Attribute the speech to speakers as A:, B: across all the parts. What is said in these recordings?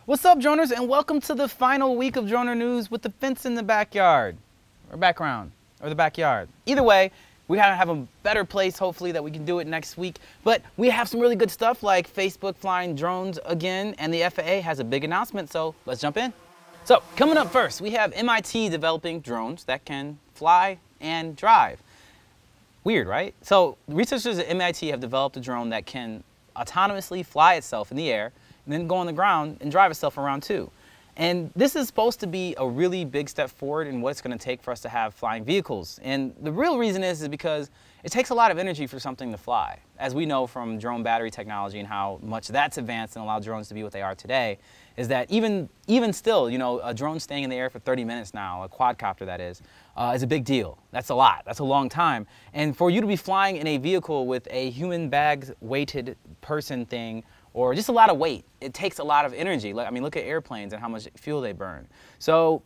A: What's up, droners, and welcome to the final week of Droner News with the fence in the backyard, or background, or the backyard. Either way, we have a better place, hopefully, that we can do it next week. But we have some really good stuff like Facebook flying drones again, and the FAA has a big announcement, so let's jump in. So, coming up first, we have MIT developing drones that can fly and drive. Weird, right? So, researchers at MIT have developed a drone that can autonomously fly itself in the air and then go on the ground and drive itself around too. And this is supposed to be a really big step forward in what it's going to take for us to have flying vehicles. And the real reason is because it takes a lot of energy for something to fly. As we know from drone battery technology and how much that's advanced and allowed drones to be what they are today, is that even still, you know, a drone staying in the air for 30 minutes now, a quadcopter that is a big deal. That's a lot. That's a long time. And for you to be flying in a vehicle with a human bag weighted person thing, or just a lot of weight, it takes a lot of energy. I mean, look at airplanes and how much fuel they burn. So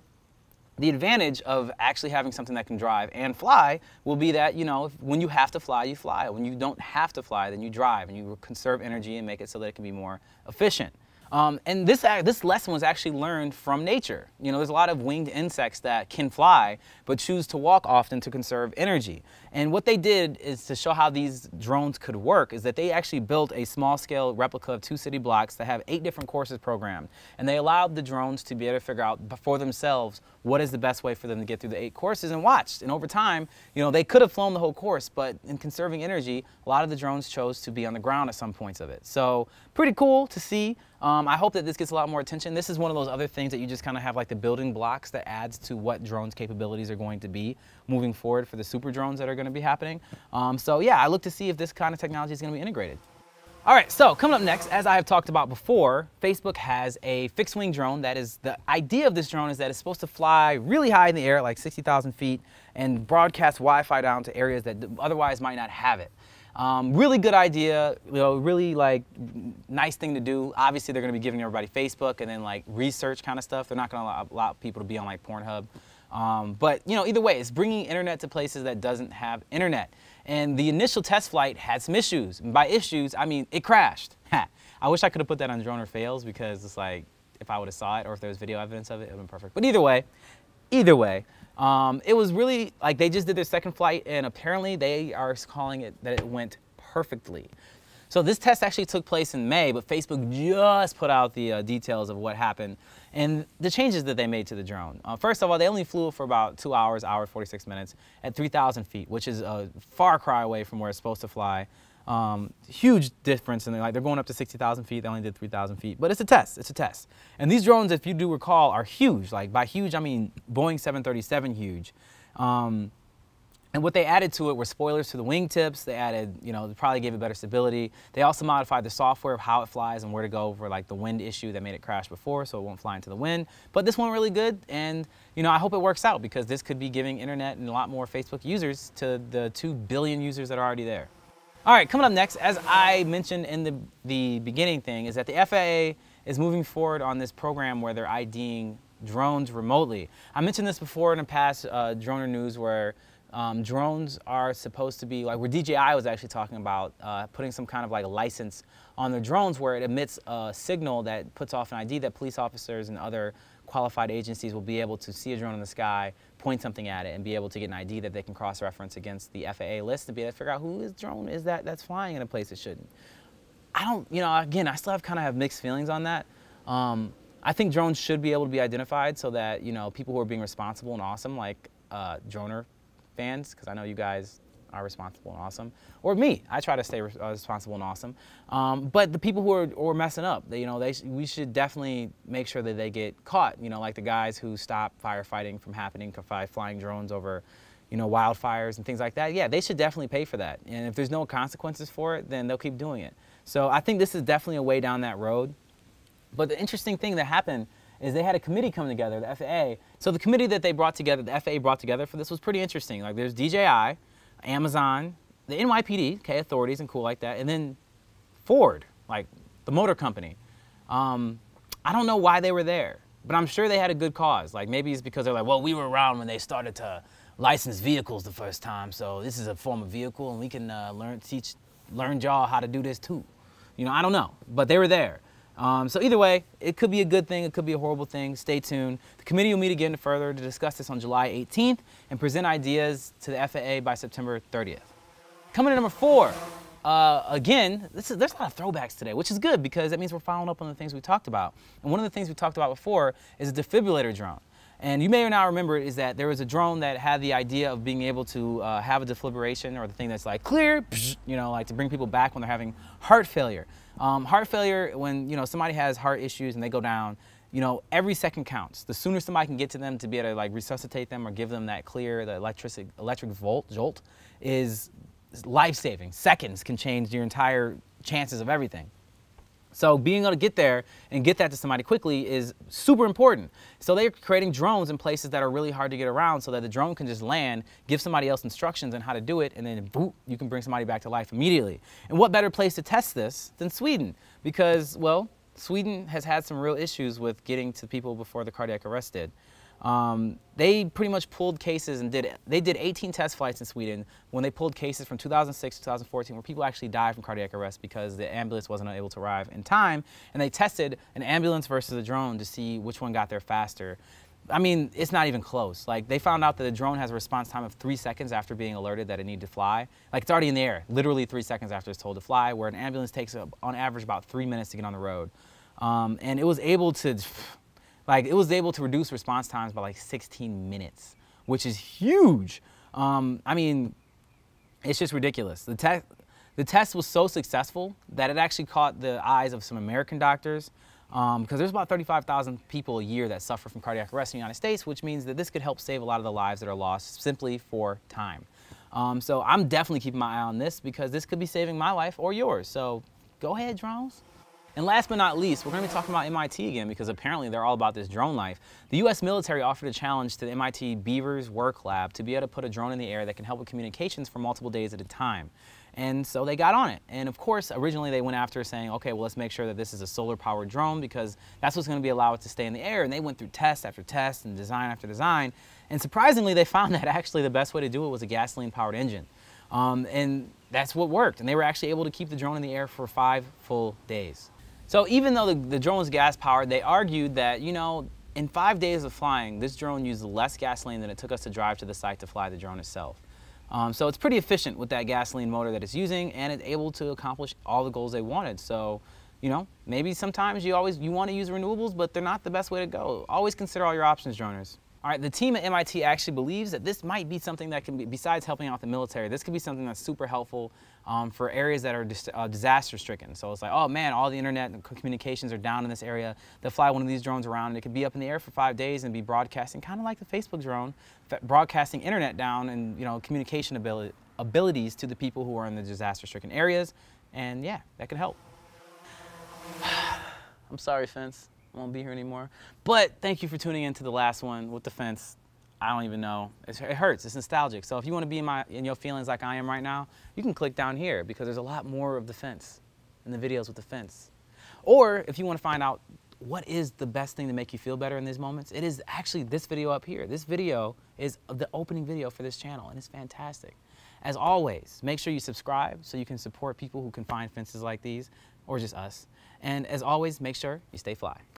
A: the advantage of actually having something that can drive and fly will be that, you know, when you have to fly, you fly. When you don't have to fly, then you drive and you conserve energy and make it so that it can be more efficient. And this lesson was actually learned from nature. You know, there's a lot of winged insects that can fly, but choose to walk often to conserve energy. And what they did is to show how these drones could work is that they actually built a small-scale replica of 2 city blocks that have 8 different courses programmed. And they allowed the drones to be able to figure out for themselves what is the best way for them to get through the 8 courses and watched. And over time, you know, they could have flown the whole course, but in conserving energy, a lot of the drones chose to be on the ground at some points of it. So pretty cool to see. I hope that this gets a lot more attention. This is one of those other things that you just kind of have like the building blocks that adds to what drones capabilities are going to be moving forward for the super drones that are going to be happening. So yeah, I look to see if this kind of technology is going to be integrated. All right, so coming up next, as I have talked about before, Facebook has a fixed wing drone. That is, the idea of this drone is that it's supposed to fly really high in the air, like 60,000 feet, and broadcast Wi-Fi down to areas that otherwise might not have it. Really good idea, you know, really like nice thing to do. Obviously, they're going to be giving everybody Facebook and then like research kind of stuff. They're not going to allow people to be on like Pornhub. But you know, either way, it's bringing internet to places that doesn't have internet. And the initial test flight had some issues. And by issues, I mean it crashed. I wish I could have put that on Drone or Fails because it's like if I would have saw it or if there was video evidence of it, it would have been perfect. But either way, it was really like they just did their second flight and apparently they are calling it that it went perfectly. So this test actually took place in May, but Facebook just put out the details of what happened and the changes that they made to the drone. First of all, they only flew for about 2 hours, 46 minutes at 3,000 feet, which is a far cry away from where it's supposed to fly. Huge difference, and they're going up to 60,000 feet. They only did 3,000 feet, but it's a test. It's a test. And these drones, if you do recall, are huge. Like by huge, I mean Boeing 737 huge. And what they added to it were spoilers to the wingtips. They added, you know, they probably gave it better stability. They also modified the software of how it flies and where to go for like the wind issue that made it crash before, so it won't fly into the wind. But this one really good, and you know, I hope it works out because this could be giving internet and a lot more Facebook users to the 2 billion users that are already there. All right, coming up next, as I mentioned in the beginning thing, is that the FAA is moving forward on this program where they're IDing drones remotely. I mentioned this before in the past Droner News where drones are supposed to be, like where DJI was actually talking about putting some kind of like a license on their drones where it emits a signal that puts off an ID that police officers and other qualified agencies will be able to see a drone in the sky, point something at it, and be able to get an ID that they can cross-reference against the FAA list to be able to figure out whose drone is that's flying in a place it shouldn't. I don't, you know, again, I still have mixed feelings on that. I think drones should be able to be identified so that, you know, people who are being responsible and awesome, like droner fans, because I know you guys are responsible and awesome, or me, I try to stay responsible and awesome. But the people who are messing up, you know, we should definitely make sure that they get caught. You know, like the guys who stop firefighting from happening by flying drones over, you know, wildfires and things like that. Yeah, they should definitely pay for that. And if there's no consequences for it, then they'll keep doing it. So I think this is definitely a way down that road. But the interesting thing that happened is they had a committee come together, the FAA. So the committee that they brought together, the FAA brought together for this was pretty interesting. Like there's DJI, Amazon, the NYPD, okay, authorities and cool like that, and then Ford, like the motor company. I don't know why they were there, but I'm sure they had a good cause. Like maybe it's because they're like, well, we were around when they started to license vehicles the first time, so this is a form of vehicle and we can learn y'all how to do this too. You know, I don't know, but they were there. So either way, it could be a good thing, it could be a horrible thing. Stay tuned. The committee will meet again further to discuss this on July 18th and present ideas to the FAA by September 30th. Coming to number 4. Again, there's a lot of throwbacks today, which is good because that means we're following up on the things we talked about. And one of the things we talked about before is a defibrillator drone. And you may or not remember is that there was a drone that had the idea of being able to have a defibrillation, or the thing that's like clear, you know, like to bring people back when they're having heart failure. Heart failure, when somebody has heart issues and they go down, every second counts. The sooner somebody can get to them to be able to like resuscitate them or give them that clear, the electric jolt is life-saving. Seconds can change your entire chances of everything. So being able to get there and get that to somebody quickly is super important. So they're creating drones in places that are really hard to get around so that the drone can just land, give somebody else instructions on how to do it, and then boop, you can bring somebody back to life immediately. And what better place to test this than Sweden? Because, well, Sweden has had some real issues with getting to people before the cardiac arrest did. They pretty much pulled cases and they did 18 test flights in Sweden when they pulled cases from 2006 to 2014 where people actually died from cardiac arrest because the ambulance wasn't able to arrive in time, and they tested an ambulance versus a drone to see which one got there faster. I mean, it's not even close. Like, they found out that the drone has a response time of 3 seconds after being alerted that it needed to fly. Like, it's already in the air, literally 3 seconds after it's told to fly, where an ambulance takes on average about 3 minutes to get on the road. And it was able to reduce response times by like 16 minutes, which is huge. I mean, it's just ridiculous. The test was so successful that it actually caught the eyes of some American doctors, because there's about 35,000 people a year that suffer from cardiac arrest in the United States, which means that this could help save a lot of the lives that are lost simply for time. So I'm definitely keeping my eye on this because this could be saving my life or yours. So go ahead, drones. And last but not least, we're going to be talking about MIT again because apparently they're all about this drone life. The U.S. military offered a challenge to the MIT Beavers Work Lab to be able to put a drone in the air that can help with communications for multiple days at a time. And so they got on it. And of course, originally they went after saying, okay, well, let's make sure that this is a solar-powered drone because that's what's going to be allowed it to stay in the air. And they went through test after test and design after design. And surprisingly, they found that actually the best way to do it was a gasoline-powered engine. And that's what worked. And they were actually able to keep the drone in the air for 5 full days. So even though the drone was gas-powered, they argued that, in 5 days of flying, this drone used less gasoline than it took us to drive to the site to fly the drone itself. So it's pretty efficient with that gasoline motor that it's using, and it's able to accomplish all the goals they wanted. So, maybe sometimes you want to use renewables, but they're not the best way to go. Always consider all your options, droners. All right, the team at MIT actually believes that this might be something that can be, besides helping out the military, this could be something that's super helpful for areas that are disaster stricken. So it's like, oh man, all the internet and communications are down in this area. They'll fly one of these drones around and it could be up in the air for 5 days and be broadcasting, kind of like the Facebook drone, broadcasting internet down and communication abilities to the people who are in the disaster stricken areas. And yeah, that could help. I'm sorry, Fence. I won't be here anymore. But thank you for tuning in to the last one with the Fence. I don't even know. It hurts. It's nostalgic. So if you want to be in your feelings like I am right now, you can click down here because there's a lot more of the Fence in the videos with the Fence. Or if you want to find out what is the best thing to make you feel better in these moments, it is actually this video up here. This video is the opening video for this channel, and it's fantastic. As always, make sure you subscribe so you can support people who can find fences like these, or just us. And as always, make sure you stay fly.